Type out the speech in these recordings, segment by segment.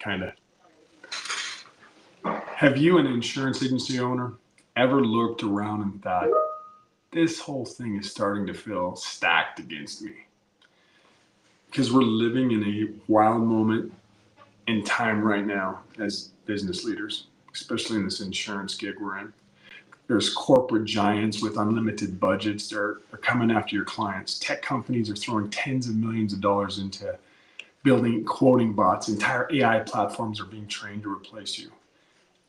kind of. Have you, an insurance agency owner, ever looked around and thought, this whole thing is starting to feel stacked against me? Because we're living in a wild moment in time right now as business leaders, especially in this insurance gig we're in. There's corporate giants with unlimited budgets. They're coming after your clients. Tech companies are throwing tens of millions of dollars into building quoting bots. Entire AI platforms are being trained to replace you.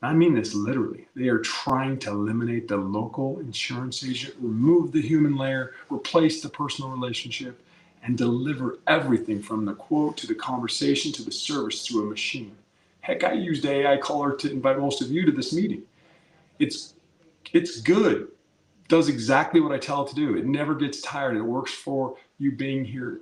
I mean this literally. They are trying to eliminate the local insurance agent, remove the human layer, replace the personal relationship, and deliver everything from the quote to the conversation to the service through a machine. Heck, I used AI Caller to invite most of you to this meeting. It's good. Does exactly what I tell it to do. It never gets tired. It works for you being here.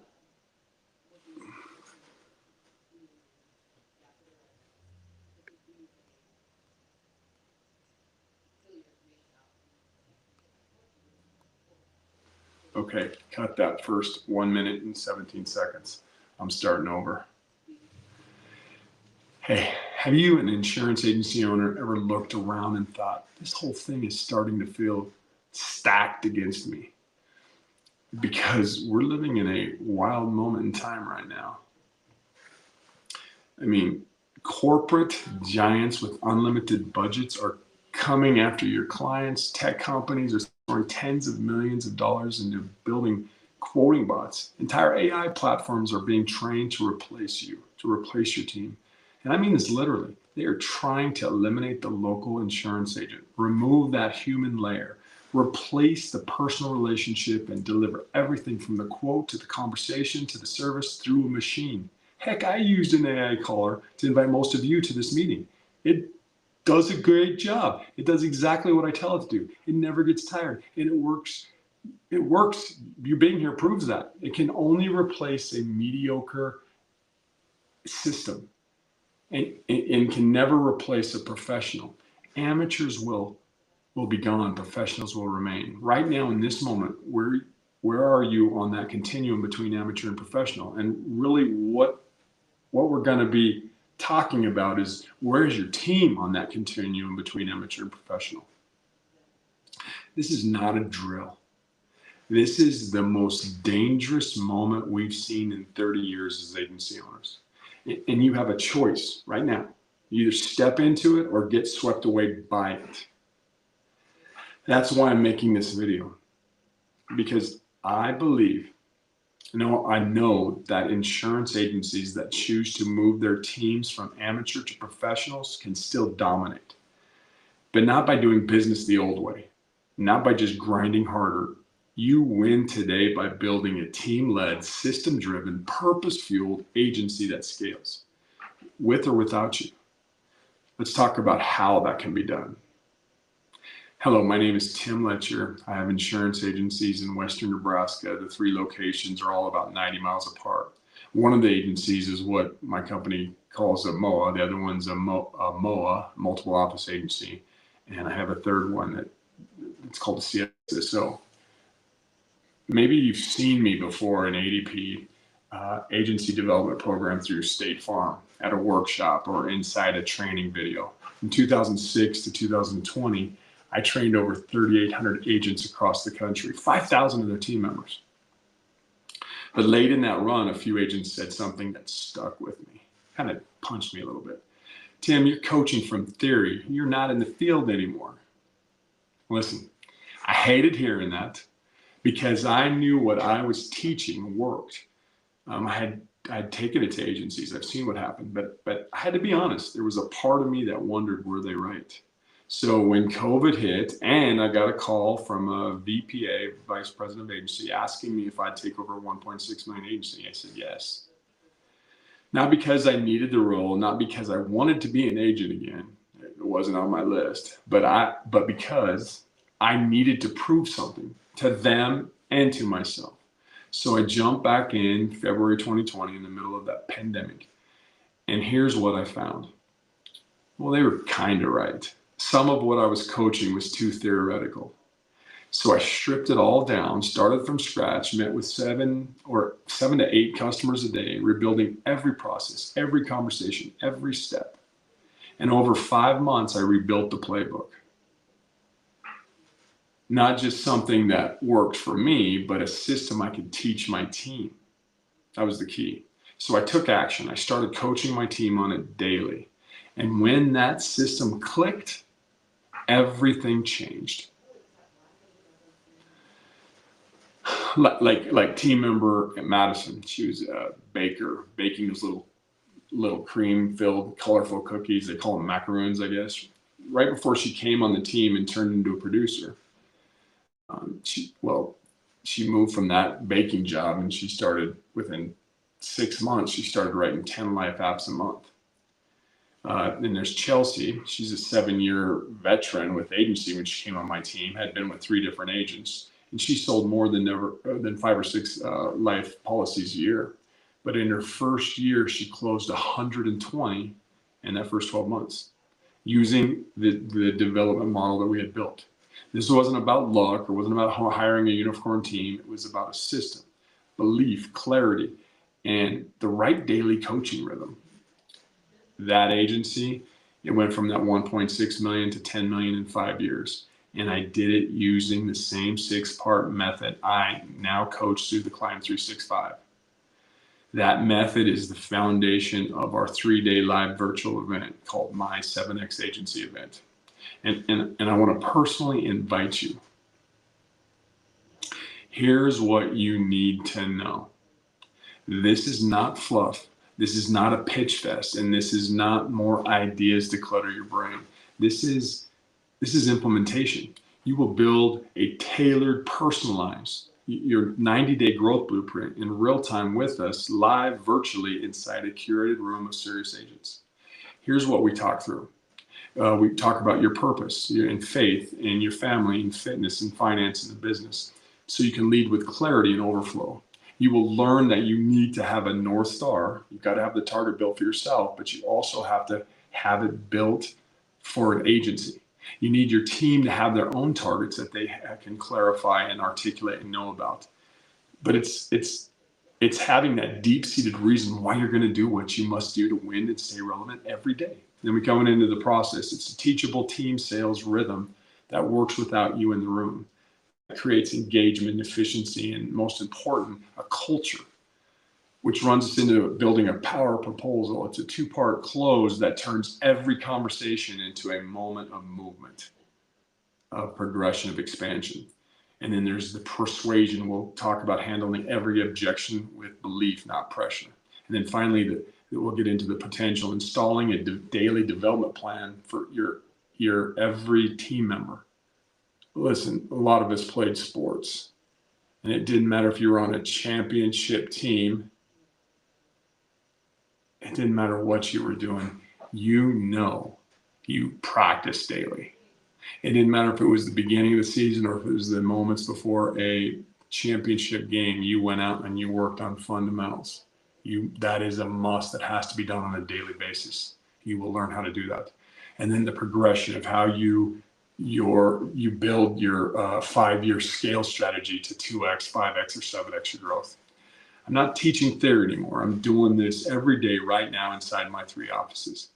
Okay, cut that first 1 minute and 17 seconds. I'm starting over. Hey, have you, an insurance agency owner, ever looked around and thought, this whole thing is starting to feel stacked against me? Because we're living in a wild moment in time right now. I mean, corporate giants with unlimited budgets are coming after your clients. Tech companies are throwing tens of millions of dollars into building quoting bots. Entire AI platforms are being trained to replace you, to replace your team. And I mean this literally. They are trying to eliminate the local insurance agent, remove that human layer, replace the personal relationship, and deliver everything from the quote to the conversation to the service through a machine. Heck, I used an AI caller to invite most of you to this meeting. It does a great job. It does exactly what I tell it to do. It never gets tired, and it works. It works. You being here proves that. It can only replace a mediocre system and can never replace a professional. Amateurs will be gone. Professionals will remain. Right now, in this moment, where are you on that continuum between amateur and professional? And really, what we're going to be talking about is, where's your team on that continuum between amateur and professional? This is not a drill. This is the most dangerous moment we've seen in 30 years as agency owners. And you have a choice right now. You either step into it or get swept away by it. That's why I'm making this video, because I believe, I know that insurance agencies that choose to move their teams from amateur to professionals can still dominate, but not by doing business the old way, not by just grinding harder. You win today by building a team-led, system-driven, purpose-fueled agency that scales, with or without you. Let's talk about how that can be done. Hello, my name is Tim Letcher. I have insurance agencies in Western Nebraska. The 3 locations are all about 90 miles apart. One of the agencies is what my company calls a MOA. The other one's a MOA, Multiple Office Agency. And I have a third one it's called a CSSO. Maybe you've seen me before in ADP, agency development program through State Farm, at a workshop or inside a training video. From 2006 to 2020, I trained over 3,800 agents across the country, 5,000 of their team members. But late in that run, a few agents said something that stuck with me, kind of punched me a little bit. Tim, you're coaching from theory. You're not in the field anymore. Listen, I hated hearing that, because I knew what I was teaching worked. I'd taken it to agencies. I've seen what happened, but I had to be honest. There was a part of me that wondered, were they right? So when COVID hit, and I got a call from a VPA, Vice President of Agency, asking me if I'd take over a 1.6 million agency, I said yes. Not because I needed the role, not because I wanted to be an agent again. It wasn't on my list, but because I needed to prove something to them and to myself. So I jumped back in February 2020 in the middle of that pandemic. And here's what I found. Well, they were kind of right. Some of what I was coaching was too theoretical. So I stripped it all down, started from scratch, met with 7 to 8 customers a day, rebuilding every process, every conversation, every step. And over 5 months, I rebuilt the playbook. Not just something that worked for me, but a system I could teach my team. That was the key. So I took action. I started coaching my team on it daily. And when that system clicked, everything changed. Like team member at Madison, she was a baker, baking those little cream-filled, colorful cookies. They call them macaroons, I guess. Right before she came on the team and turned into a producer, she moved from that baking job, and she started within 6 months. She started writing 10 life apps a month. Then there's Chelsea. She's a 7-year veteran with agency. When she came on my team, had been with 3 different agents, and she sold more than 5 or 6 life policies a year. But in her first year, she closed 120 in that first 12 months using the development model that we had built. This wasn't about luck or wasn't about hiring a unicorn team. It was about a system, belief, clarity, and the right daily coaching rhythm. That agency, it went from that 1.6 million to 10 million in 5 years. And I did it using the same 6-part method I now coach through the Climb 365. That method is the foundation of our 3-day live virtual event called My 7X Agency Event. And I want to personally invite you. Here's what you need to know. This is not fluff. This is not a pitch fest, and this is not more ideas to clutter your brain. This is implementation. You will build a tailored, personalized, your 90-day growth blueprint in real time with us, live virtually inside a curated room of serious agents. Here's what we talk through. We talk about your purpose, in faith, in your family, in fitness, in finance, and in business, so you can lead with clarity and overflow. You will learn that you need to have a North Star. You've got to have the target built for yourself, but you also have to have it built for an agency. You need your team to have their own targets that they can clarify and articulate and know about. But it's having that deep-seated reason why you're going to do what you must do to win and stay relevant every day. Then we come into the process. It's a teachable team sales rhythm that works without you in the room. It creates engagement, efficiency, and most important, a culture, which runs us into building a power proposal. It's a 2-part close that turns every conversation into a moment of movement, of progression, of expansion. And then there's the persuasion. We'll talk about handling every objection with belief, not pressure. And then finally, we'll get into the potential, installing a daily development plan for your every team member. Listen, a lot of us played sports, and it didn't matter if you were on a championship team. It didn't matter what you were doing. You practiced daily. It didn't matter if it was the beginning of the season or if it was the moments before a championship game. You went out and you worked on fundamentals. That is a must that has to be done on a daily basis. You will learn how to do that. And then the progression of how you build your 5-year scale strategy to 2x, 5x, or 7x your growth. I'm not teaching theory anymore. I'm doing this every day right now inside my 3 offices.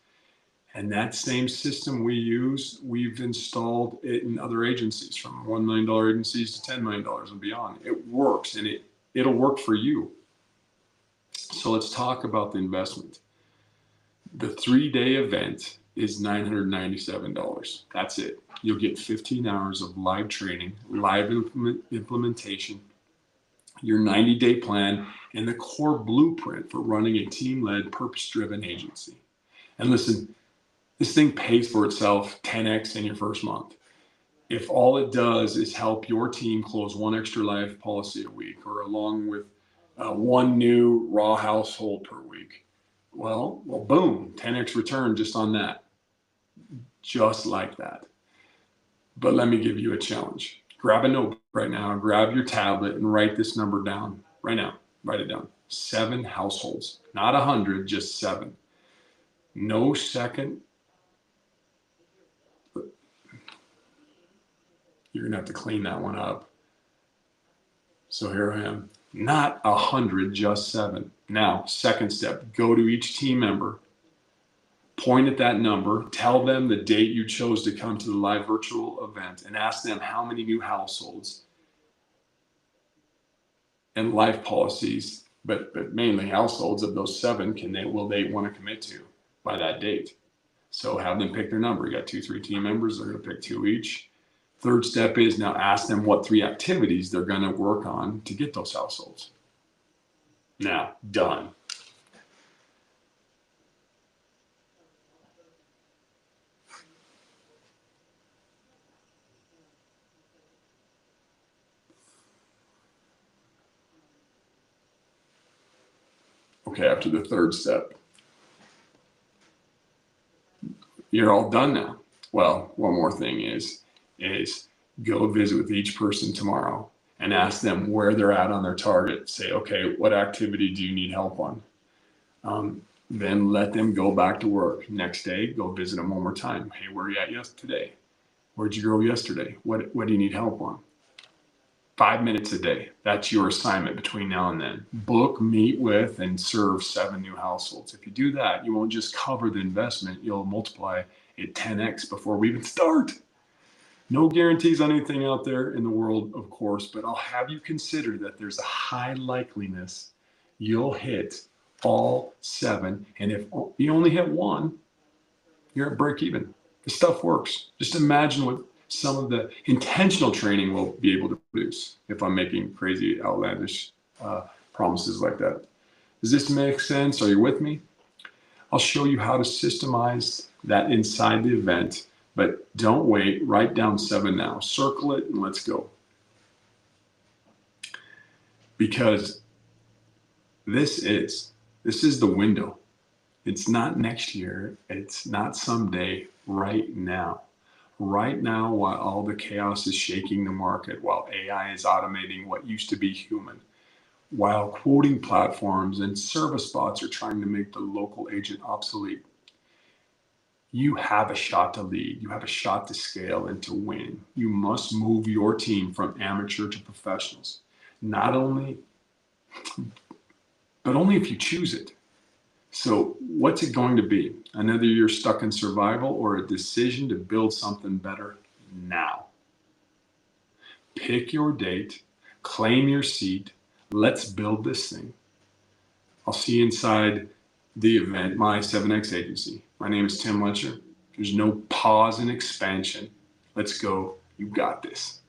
And that same system we use, we've installed it in other agencies, from $1 million agencies to $10 million and beyond. It works, and it'll work for you. So let's talk about the investment. The 3-day event is $997. That's it. You'll get 15 hours of live training, live implementation, your 90-day plan, and the core blueprint for running a team-led, purpose-driven agency. And listen, this thing pays for itself 10x in your first month. If all it does is help your team close 1 extra life policy a week, or along with 1 new raw household per week, well, boom, 10x return just on that. Just like that. But let me give you a challenge. Grab a notebook right now, grab your tablet, and write this number down right now. Write it down. 7 households, not 100, just 7. No second. You're going to have to clean that one up. So here I am. Not 100, just 7. Now, second step, go to each team member, point at that number, tell them the date you chose to come to the live virtual event, and ask them how many new households and life policies, but mainly households of those 7 will they want to commit to by that date. So have them pick their number. You got 2, 3 team members, they're going to pick 2 each. Third step is now ask them what 3 activities they're going to work on to get those households. Now, done. Okay, after the third step, you're all done now. Well, one more thing is go visit with each person tomorrow and ask them where they're at on their target. Say, okay, what activity do you need help on? Then let them go back to work. Next day, go visit them one more time. Hey, where are you at today? Where'd you go yesterday? What do you need help on? 5 minutes a day. That's your assignment between now and then. Book, meet with, and serve 7 new households. If you do that, you won't just cover the investment, you'll multiply it 10x before we even start. No guarantees on anything out there in the world, of course, but I'll have you consider that there's a high likeliness you'll hit all 7. And if you only hit 1, you're at break even. The stuff works. Just imagine what some of the intentional training will be able to produce if I'm making crazy, outlandish promises like that. Does this make sense? Are you with me? I'll show you how to systemize that inside the event, but don't wait. Write down 7 now. Circle it and let's go. Because this is the window. It's not next year. It's not someday. Right now. Right now, while all the chaos is shaking the market, while AI is automating what used to be human, while quoting platforms and service bots are trying to make the local agent obsolete, you have a shot to lead. You have a shot to scale and to win. You must move your team from amateur to professionals. Not only, but only if you choose it. So what's it going to be? Another year stuck in survival or a decision to build something better now? Pick your date, claim your seat. Let's build this thing. I'll see you inside the event, my 7X agency. My name is Tim Letcher. There's no pause in expansion. Let's go. You got this.